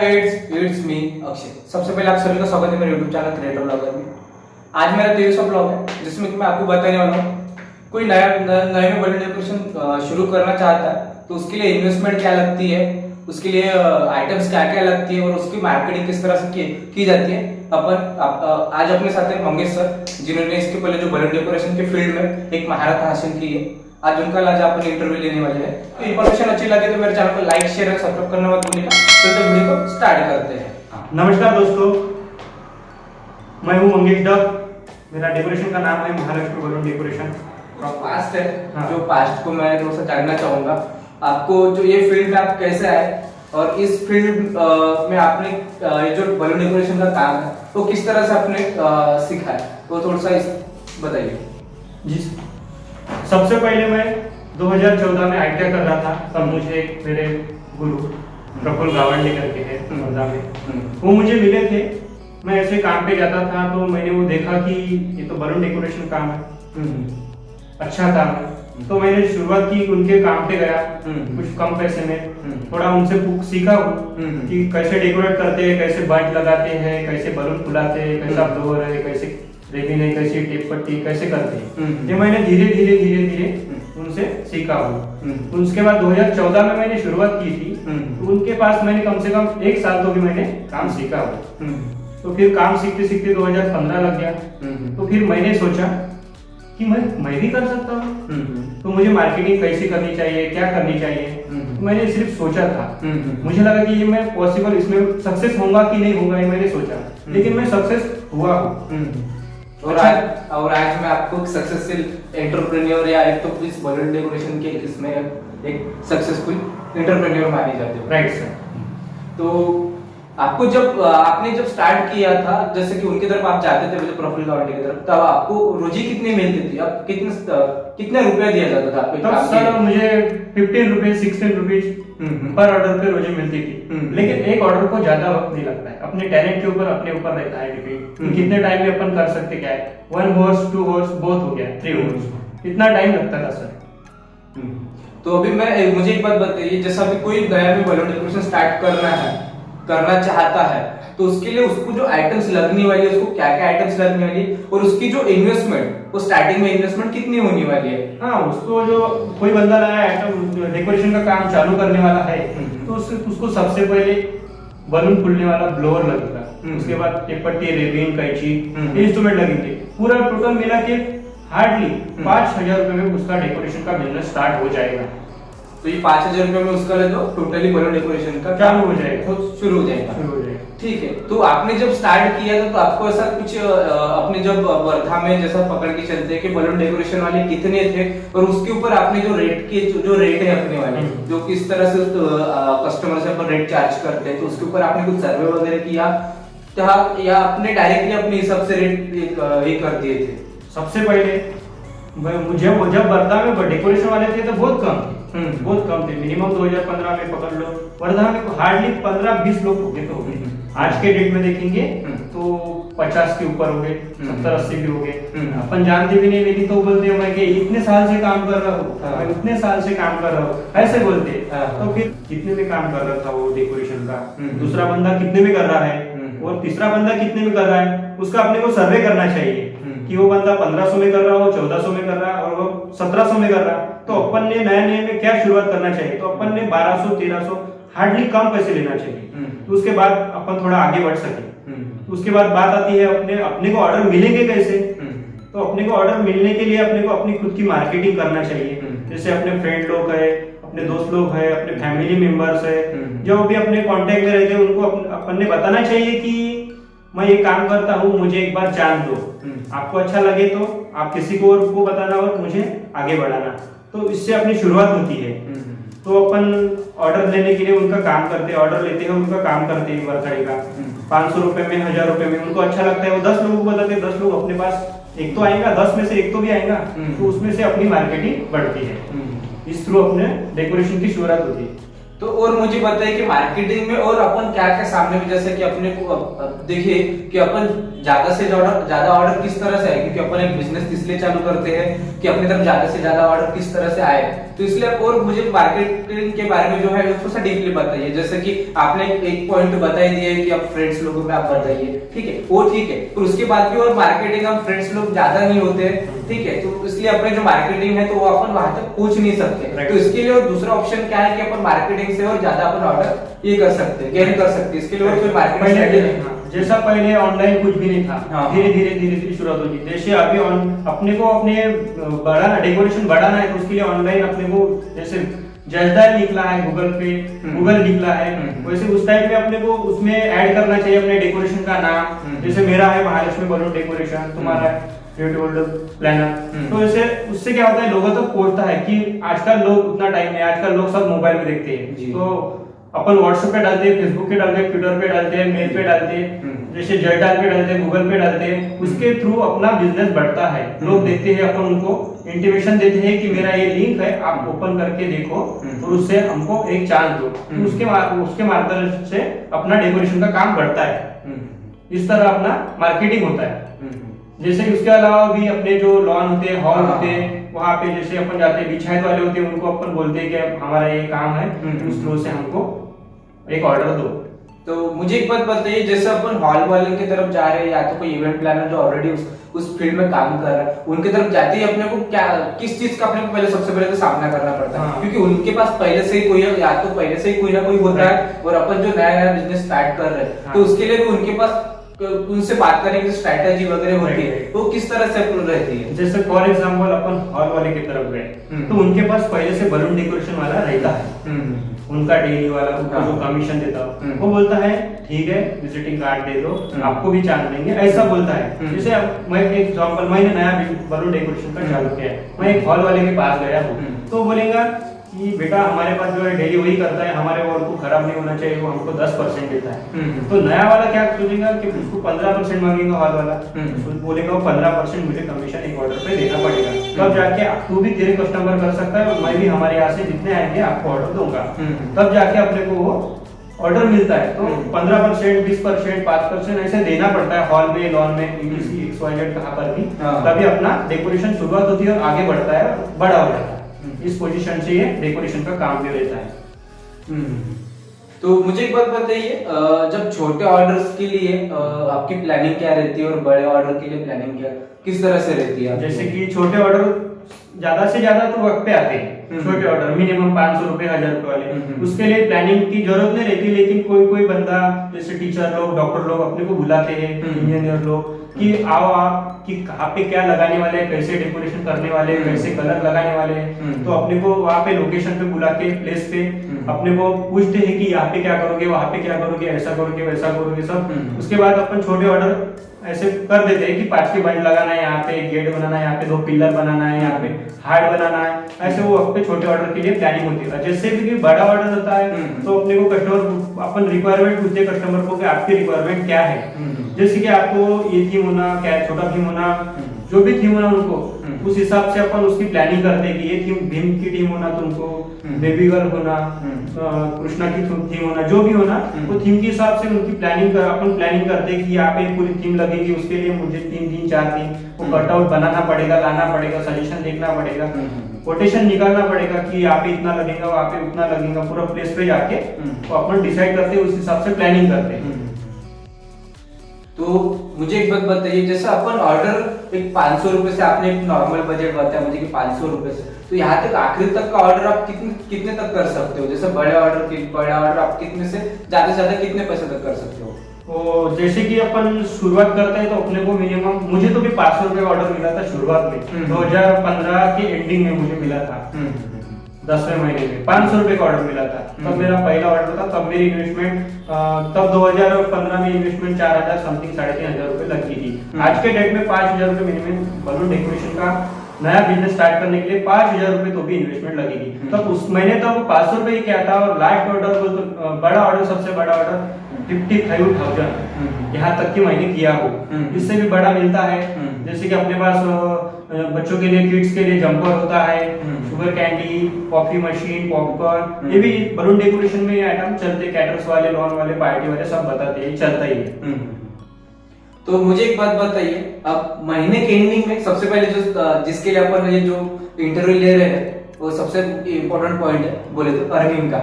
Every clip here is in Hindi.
It's me Akshay. सबसे पहले आप सभी का स्वागत है मेरे YouTube चैनल क्रिएटर ब्लॉगर में। आज मेरा 23वां ब्लॉग है जिसमें कि मैं आपको बताने वाला हूँ कोई नया नए में बलून डेकोरेशन शुरू करना चाहता है तो उसके लिए इन्वेस्टमेंट क्या लगती है, उसके लिए आइटम्स क्या क्या लगती है और उसकी मार्केटिंग किस तरह से की जाती है। आज अपने साथ हैं मंगेश सर, जिन्होंने इसके पहले जो बलून डेकोरेशन के फील्ड में एक महारत हासिल की है। आज अपन इंटरव्यू लेने वाले हैं। तो इन्फॉर्मेशन अच्छी लगे तो मेरे चैनल को लाइक शेयर और सब्सक्राइब करना मत भूलिएगा। तो वीडियो को स्टार्ट करते हैं। नमस्कार दोस्तों, मैं हूं मंगेश डक। मेरा डेकोरेशन का नाम है महालक्ष्मी बलून डेकोरेशन। पास्ट है हाँ। जो पास्ट को मैं थोड़ा सा जानना चाहूंगा आपको, जो ये फील्ड में आप कैसे आए और इस फील्ड में आपने ये जो बलून डेकोरेशन का काम है वो किस तरह से आपने सीखा है, तो थोड़ा सा बताइए। जी, सबसे पहले मैं 2014 में आईटीआई कर रहा था। तब मुझे एक मेरे गुरु प्रफुल्ल गावंडे करके है वर्धा में, वो मुझे मिले थे। मैं ऐसे काम पे जाता था तो मैंने वो देखा कि ये तो बलून डेकोरेशन काम है, अच्छा काम है। तो मैंने शुरुआत की, उनके काम पे गया कुछ कम पैसे में, थोड़ा उनसे सीखा कि कैसे डेकोरेट करते हैं, कैसे बंच लगाते हैं, कैसे बलून फुलाते हैं, कैसा ब्लोअर है, कैसे रेबिन है, कैसी टेप पट्टी कैसे करते हैं। ये मैंने धीरे धीरे उनसे सीखा हूँ। उसके बाद 2014 में मैंने शुरुआत की थी, तो उनके पास मैंने कम से कम 1 साल तो भी मैंने काम सीखा हुआ। तो फिर काम सीखते सीखते 2015 लग गया। तो फिर मैंने सोचा कि मैं भी कर सकता हूँ, तो मुझे मार्केटिंग कैसे करनी चाहिए, क्या करनी चाहिए। तो मैंने सिर्फ सोचा था, मुझे लगा कि ये मैं पॉसिबल, इसमें सक्सेस होगा कि नहीं होगा, ये मैंने सोचा, लेकिन मैं सक्सेस हुआ हूँ। और आज मैं आपको सक्सेसफुल एंटरप्रेन्योर या एक तो इस बलून डेकोरेशन के इसमें एक सक्सेसफुल एंटरप्रेन्योर माने जाते हो। Right sir. तो आपको आपने जब स्टार्ट किया था, जैसे कि उनकी तरफ आप जाते थे प्रफुल्ल गावंडे की तरफ, तब आपको रोजी कितनी मिलती थी? अब कितने रुपए दिया जाता था आपको? तब सर मुझे 15 रुपए 16 रुपीज पर ऑर्डर पे रोजी मिलती थी। लेकिन एक ऑर्डर को ज्यादा वक्त नहीं लगता है, अपने टैलेंट के ऊपर अपने ऊपर रहता है डिपेंड, कितने टाइम में अपन कर सकते क्या है। 1 हॉर्स 2 हॉर्स बहुत हो गया, 3 हॉर्स, इतना टाइम लगता था सर। तो अभी मुझे एक बात बताइए, जैसा अभी कोई नया में बलून डेकोरेशन स्टार्ट करना चाहता है तो उसके लिए उसको जो आइटम्स लगने वाली है, उसको क्या क्या आइटम्स लगने वाली है और उसकी जो इन्वेस्टमेंट, वो स्टार्टिंग में इन्वेस्टमेंट कितनी होने वाली है? हाँ, उसको जो कोई बंदा नया आइटम डेकोरेशन का काम चालू करने वाला है तो उसको सबसे पहले बलून फूलने वाला ब्लोअर लगेगा, उसके बाद टेप पट्टी, रेबिन, कैंची, इंस्ट्रूमेंट लगेंगे। पूरा टोटल मिला के हार्डली 5000 रुपए में उसका डेकोरेशन का बिजनेस स्टार्ट हो जाएगा। तो ये 5000 रुपए में उसका जो टोटली बलून डेकोरेशन का चालू हो जाएगा, शुरू हो जाएगा। ठीक है। तो आपने जब स्टार्ट किया था तो आपको ऐसा कुछ अपने जब वर्धा में जैसा पकड़ के चलते हैं कि बलून डेकोरेशन वाले कितने थे और उसके ऊपर आपने जो रेट है अपने वाले, जो किस तरह से कस्टमर से अपन रेट चार्ज करते हैं, तो उसके ऊपर आपने कुछ सर्वे वगैरह किया या आपने डायरेक्टली अपने हिसाब से रेट ये कर दिए थे? सबसे पहले जब वर्धा में डेकोरेशन वाले थे तो बहुत कम थे। मिनिमम 2015 में पकड़ लो, वर्धा में हार्डली 15-20 लोग हो गए तो हो गए। आज के डेट में देखेंगे तो 50 के ऊपर हो गए, 70-80 भी हो गए। अपन जानते भी नहीं, लेकिन तो बोलते मैं कि इतने साल से काम कर रहा हूँ, मैं इतने साल से काम कर रहा हूँ, ऐसे बोलते। तो फिर कितने में काम कर रहा था वो डेकोरेशन का, दूसरा बंदा कितने में कर रहा है और तीसरा बंदा कितने में कर रहा है, उसका अपने को सर्वे करना चाहिए कि वो बंदा 1500 में कर रहा हो, 1400 में कर रहा है और वो 1700 में कर रहा है। तो अपन ने नए में क्या शुरुआत करना चाहिए, तो अपन ने 1200-1300 हार्डली कम पैसे लेना चाहिए। तो उसके बाद अपन थोड़ा आगे बढ़ सके। उसके बाद बात आती है अपने को ऑर्डर मिलेंगे कैसे। तो अपने को ऑर्डर मिलने के लिए अपने को अपनी खुद की मार्केटिंग करना चाहिए। जैसे अपने फ्रेंड लोग है, अपने दोस्त लोग है, अपने फैमिली मेंबर्स है, जो भी अपने कांटेक्ट में रहते हैं, उनको अपन ने बताना चाहिए कि मैं ये काम करता हूँ, मुझे एक बार जान दो। आपको अच्छा लगे तो आप किसी को और को बताना और मुझे आगे बढ़ाना। तो इससे अपनी शुरुआत होती है। तो अपन ऑर्डर लेने के लिए उनका काम करते हैं, ऑर्डर लेते हैं, उनका काम करते हैं बर्थडे का। 500 रुपए में, 1000 रुपए में उनको अच्छा लगता है, वो 10 लोगों को बताते हैं, 10 लोग अपने पास एक तो आएगा, 10 में से एक तो भी आएगा, तो उसमें से अपनी मार्केटिंग बढ़ती है। इस थ्रू अपने डेकोरेशन की शुरुआत होती है। तो और मुझे बताइए कि मार्केटिंग में और अपन क्या क्या सामने में, जैसे कि अपने को देखिए कि अपन ज्यादा से ज्यादा ऑर्डर किस तरह से आए, क्योंकि अपन एक बिजनेस इसलिए चालू करते हैं कि अपनी तरफ ज्यादा से ज्यादा ऑर्डर किस तरह से आए। तो इसलिए आप और मुझे मार्केटिंग के बारे में जो है थोड़ा सा डीपली बताइए। जैसे कि आपने एक पॉइंट बता ही दिया है कि आप फ्रेंड्स लोगों में आप बताइए, ठीक है, वो ठीक है, पर उसके बाद भी और मार्केटिंग हम फ्रेंड्स लोग ज्यादा नहीं होते हैं, ठीक है, तो इसलिए अपने जो मार्केटिंग है तो वो अपन वहां तक पहुंच नहीं सकते। तो इसके लिए और दूसरा ऑप्शन क्या है कि अपन मार्केटिंग से और ज्यादा अपन ऑर्डर ये कर सकते हैं, गेन कर सकते हैं। इसके लिए और कोई मार्केटिंग स्ट्रेटेजी जैसा पहले ऑनलाइन कुछ भी नहीं था, धीरे धीरे शुरुआत होगी। जैसे अभी अपने को अपने बढ़ाना, डेकोरेशन बढ़ाना है, तो उसके लिए ऑनलाइन अपने को जैसे जजदार निकला है गूगल पे, गूगल निकला है, वैसे उस टाइप में अपने को उसमें ऐड करना चाहिए अपने डेकोरेशन का नाम। जैसे मेरा है महालक्ष्मी बलून डेकोरेशन, तुम्हारा है ब्यूटी प्लानर। तो ऐसे उससे क्या होता है, लोगों तक पहुंचता है कि आजकल लोग उतना टाइम है, आजकल लोग सब मोबाइल में देखते हैं। तो अपन व्हाट्सएप पे डालते हैं, फेसबुक पे डालते हैं, ट्विटर पे डालते हैं, मेल पे डालते हैं, जैसे जयटाल पे डालते हैं, गूगल पे डालते हैं, उसके थ्रू अपना बिजनेस बढ़ता है। लोग देखते हैं, अपन उनको इंटीमेशन देते हैं कि मेरा ये लिंक है, आप ओपन करके देखो और उससे हमको एक चांस दो। तो उसके मार्गदर्शन से अपना डेकोरेशन का काम बढ़ता है। इस तरह अपना मार्केटिंग होता है। जैसे कि उसके अलावा भी अपने जो लॉन होते हैं, हॉल होते हैं, वहाँ पे जैसे अपन जाते हैं, बीछायत वाले होते हैं, उनको अपन बोलते हैं कि हमारा ये काम है, उस थ्रू से हमको एक ऑर्डर दो। तो मुझे एक बात बताइए, जैसे अपन हॉल वाले की तरफ जा रहे हैं या तो कोई इवेंट प्लानर जो ऑलरेडी उस फील्ड में काम कर रहा है, उनकी तरफ जाते ही अपने को क्या, किस चीज का अपने को पहले सबसे पहले तो सामना करना पड़ता है? क्योंकि उनके पास पहले से ही कोई, या तो पहले से ही कोई ना कोई होता है, और अपन जो नया नया बिजनेस स्टार्ट कर रहे हैं, तो उसके लिए भी उनके पास उनसे बात करने की स्ट्रैटेजी वगैरह होती है, तो किस तरह से रहती है? जैसे फॉर एग्जांपल अपन हॉल वाले की तरफ गए, तो उनके पास पहले से बलून डेकोरेशन वाला रहता है, उनका डेली वाला, उनको जो कमीशन देता है, वो बोलता है ठीक है विजिटिंग कार्ड दे दो, आपको भी चांस देंगे, ऐसा बोलता है। जैसे मैं एक एग्जांपल, मैंने नया बलून डेकोरेशन का चालू किया है, मैं एक हॉल वाले के पास गया हूँ, तो बोलेगा कि बेटा हमारे पास जो है डेली वही करता है, हमारे वॉल को खराब नहीं होना चाहिए, वो हमको 10% देता है। तो नया वाला क्या सोचेगा कि उसको 15% मांगेगा हॉल वाला, तो बोलेगा वो 15% मुझे कमीशन एक ऑर्डर पे देना पड़ेगा, तब जाके तू भी तेरे कस्टमर कर सकता है और मैं भी हमारे यहाँ से जितने आएंगे आपको ऑर्डर दूंगा, तब जाके अपने को वो ऑर्डर मिलता है। तो 15%, 20%, 5% ऐसे देना पड़ता है हॉल में, लॉन में, XYZ कहाँ पर भी, तभी अपना डेकोरेशन शुरुआत होती है और आगे बढ़ता है, बड़ा हो जाता है। इस पोजीशन से ये डेकोरेशन का काम भी रहता है। तो मुझे एक बात बताइए, जब छोटे ऑर्डर्स के लिए आपकी प्लानिंग क्या रहती है और बड़े ऑर्डर के लिए प्लानिंग क्या, किस तरह से रहती है? जैसे कि छोटे ऑर्डर ज्यादा से ज्यादा तो वक्त पे आते हैं, छोटे ऑर्डर मिनिमम 500 रुपए, 1000 रुपए वाले, उसके लिए प्लानिंग की जरूरत नहीं रहती। लेकिन कोई कोई बंदा, जैसे टीचर लोग, डॉक्टर लोग अपने को बुलाते हैं, इंजीनियर लोग, कि आओ आप, कि कहाँ पे क्या लगाने वाले हैं, कैसे डेकोरेशन करने वाले हैं, कैसे कलर लगाने वाले हैं, तो अपने को वहाँ पे लोकेशन पे बुला के, प्लेस पे अपने को पूछते हैं कि यहाँ पे क्या करोगे, वहाँ पे क्या करोगे, ऐसा करोगे, वैसा करोगे, सब। उसके बाद अपन छोटे ऑर्डर ऐसे कर देते हैं कि 5 के बंड लगाना है, यहाँ पे एक गेट बनाना है, यहाँ पे 2 पिलर बनाना है, यहाँ पे हार्ड बनाना है, ऐसे वो अपने छोटे ऑर्डर के लिए प्लानिंग होती है। जैसे भी बड़ा ऑर्डर होता है तो अपने को कस्टमर, अपन रिक्वायरमेंट पूछते हैं कस्टमर को कि आपकी रिक्वायरमेंट क्या है। जैसे कि आपको ये थीम होना, क्या छोटा थीम होना, जो भी थीम होना उनको, उस हिसाब से अपन उसकी प्लानिंग करते हैं कि ये थीम भीम की थीम होना, तुमको बेबी गर्ल होना, कृष्णा की थीम होना, जो भी होना, वो थीम के हिसाब से उनकी प्लानिंग अपन प्लानिंग करते हैं कि यहाँ पे पूरी थीम लगेगी, उसके लिए मुझे 3 4 थीम वो कटआउट बनाना पड़ेगा, लाना पड़ेगा, सजेशन देखना पड़ेगा, कोटेशन निकालना पड़ेगा कि यहाँ पे इतना लगेगा, वहाँ पे उतना लगेगा, पूरा प्लेस पे जाके तो अपन डिसाइड करते हैं, उस हिसाब से प्लानिंग करते हैं। तो मुझे एक बात बताइए, जैसे अपन ऑर्डर एक 500 रुपए से, आपने एक नॉर्मल बजट बताया मुझे कि 500 रुपए से, तो यहाँ तक आखिर तक का ऑर्डर आप कितने तक कर सकते हो? जैसे बड़े ऑर्डर आप कितने से ज्यादा कितने पैसे तक कर सकते हो? तो जैसे कि अपन शुरुआत करते हैं तो अपने को मिनिमम, मुझे तो भी 500 रुपए ऑर्डर मिला था शुरुआत में, 2015 के एंडिंग में मुझे मिला था, 10वें महीने में 500 रुपए का ऑर्डर मिला था। तब मेरा पहला ऑर्डर था, तब मेरी इन्वेस्टमेंट, तब 2015 में इन्वेस्टमेंट 4000 समथिंग, 3500 रुपए लगी थी। आज के डेट में 5000 रुपए मिनिमम बलून डेकोरेशन का नया बिजनेस स्टार्ट करने के लिए 5000 रुपए तो भी इन्वेस्टमेंट लगेगी। तब उस महीने तब 500 रुपए ही क्या था, और लास्ट ऑर्डर तो बड़ा ऑर्डर, सबसे बड़ा ऑर्डर 55,000 यहाँ तक की मैंने किया हो। इससे भी बड़ा मिलता है, जैसे कि अपने पास बच्चों के लिए, किड्स के लिए जंपर होता है, sugar candy, coffee machine, popcorn, ये भी बलून डेकोरेशन में आइटम चलते, कैटर्स वाले, लॉन वाले, पार्टी वाले सब बताते हैं, चलता ही है। तो मुझे एक बात बताइए, अब महीने के एंडिंग में सबसे पहले जो जिसके लिए अपन ये जो इंटरव्यू ले रहे हैं, वो सबसे इम्पोर्टेंट पॉइंट है बोले तो अर्निंग का,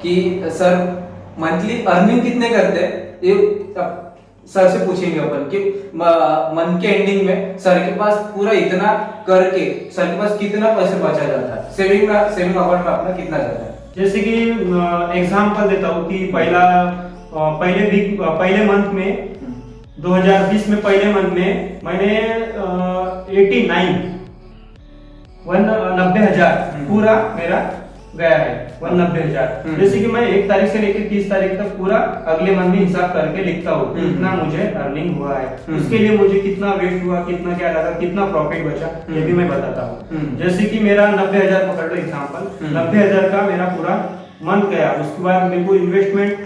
कि सर मंथली अर्निंग कितने करते हैं, ये सर से पूछेंगे अपन कि मंथ के एंडिंग में सर के पास पूरा इतना करके सर के पास कितना पैसे बचा जाता है, सेविंग अकाउंट में अपना कितना जाता है। जैसे कि एग्जांपल देता हूँ कि पहले मंथ में 2020 में पहले मंथ में मैंने 90,000 पूरा मेरा गया है 90,000। जैसे कि मैं 1 तारीख से लेकर 30 तारीख तक पूरा अगले मंथ में हिसाब करके लिखता हूँ कितना मुझे अर्निंग हुआ है, उसके लिए मुझे कितना वेस्ट हुआ, कितना क्या लगा, कितना प्रॉफिट बचा, ये भी मैं बताता हूँ। जैसे कि मेरा 90,000 पकड़ लो एग्जाम्पल, 90,000 का मेरा पूरा मंथ गया। उसके बाद मेरे को इन्वेस्टमेंट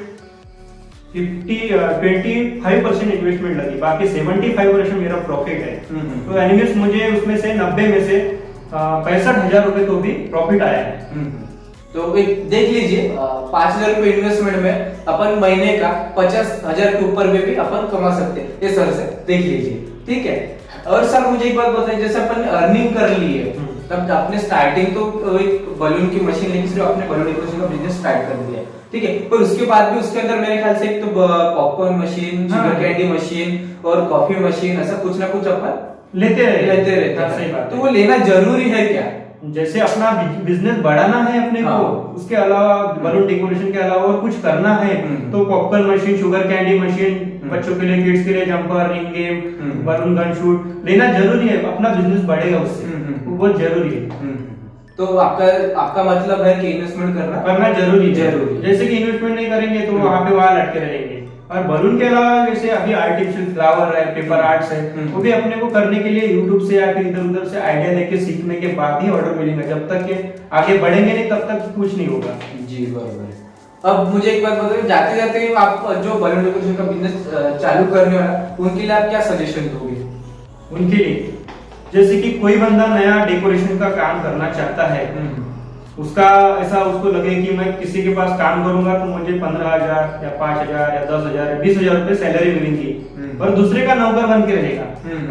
25% इन्वेस्टमेंट लगी, बाकी 75% मेरा प्रॉफिट है। तो एनिवेज मुझे उसमें से 90 में से 65,000 रुपए तो भी प्रॉफिट आया है। तो एक देख लीजिए 5,000 रुपए इन्वेस्टमेंट में अपन महीने का 50,000 के ऊपर में भी अपन कमा सकते हैं, ये सर से देख लीजिए, ठीक है। और सर मुझे एक बात बताइए, जैसे अपन अर्निंग कर ली है तब आपने स्टार्टिंग तो एक बलून की मशीन लेके सिर्फ अपने बलून डेकोरेशन का बिजनेस स्टार्ट कर दिया है, ठीक है। पर उसके बाद भी उसके अंदर मेरे ख्याल से एक तो popcorn machine, sugar candy machine और कॉफी मशीन, ऐसा कुछ ना कुछ अपन लेते रहते हैं। सही बात। तो वो लेना जरूरी है क्या? जैसे अपना बिजनेस बढ़ाना है अपने को, उसके अलावा बलून डेकोरेशन के अलावा और कुछ करना है तो popcorn machine, sugar candy machine, बच्चों के लिए, किड्स के लिए jumper, ring game, balloon gun shoot लेना जरूरी है। अपना बिजनेस बढ़ेगा उससे, वो बहुत जरूरी है। तो आपका मतलब है कि इन्वेस्टमेंट करना जरूरी। जैसे कि इन्वेस्टमेंट नहीं करेंगे तो वहाँ पे वहाँ लटके रहेंगे। और बलून के अलावा जैसे अभी आर्टिफिशियल फ्लावर है, पेपर आर्ट्स है, वो भी अपने को करने के लिए यूट्यूब से या फिर इधर उधर से आइडिया लेके सीखने के बाद ही ऑर्डर मिलेगा। जब तक के आगे बढ़ेंगे नहीं तब तक कुछ नहीं होगा। जी बराबर। अब मुझे एक बात बताइए, जाते जाते आप जो बलून डेकोरेशन का बिजनेस चालू करने वाला, उनके लिए आप क्या सजेशन दोगे? उनके लिए जैसे कि कोई बंदा नया डेकोरेशन का काम करना चाहता है, उसका ऐसा उसको लगे कि मैं किसी के पास काम करूंगा तो मुझे 15,000 या 5,000 या 10,000 या 20,000 रुपए सैलरी मिलेंगी और दूसरे का नौकर बन के रहेगा।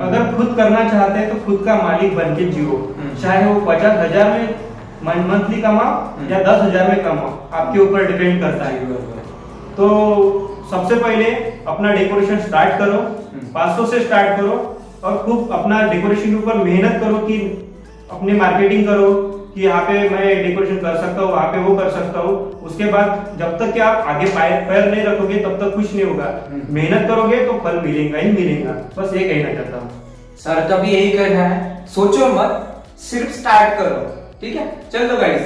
अगर खुद करना चाहते हैं तो खुद का मालिक बन के जियो, चाहे वो 50,000 में मंथली कमाओ या 10,000 में कमाओ, आपके ऊपर डिपेंड करता है। तो सबसे पहले अपना डेकोरेशन स्टार्ट करो, 500 से स्टार्ट करो और खूब अपना डेकोरेशन के ऊपर मेहनत करो कि अपनी मार्केटिंग करो कि यहाँ पे मैं डेकोरेशन कर सकता हूँ, वहाँ पे वो कर सकता हूँ। उसके बाद जब तक कि आप आगे पैर नहीं रखोगे तब तक कुछ नहीं होगा। मेहनत करोगे तो फल मिलेगा ही मिलेगा। बस ये कहना चाहता हूँ। सर का भी यही कहना है, सोचो मत, सिर्फ स्टार्ट करो, ठीक है। चलो गाइस,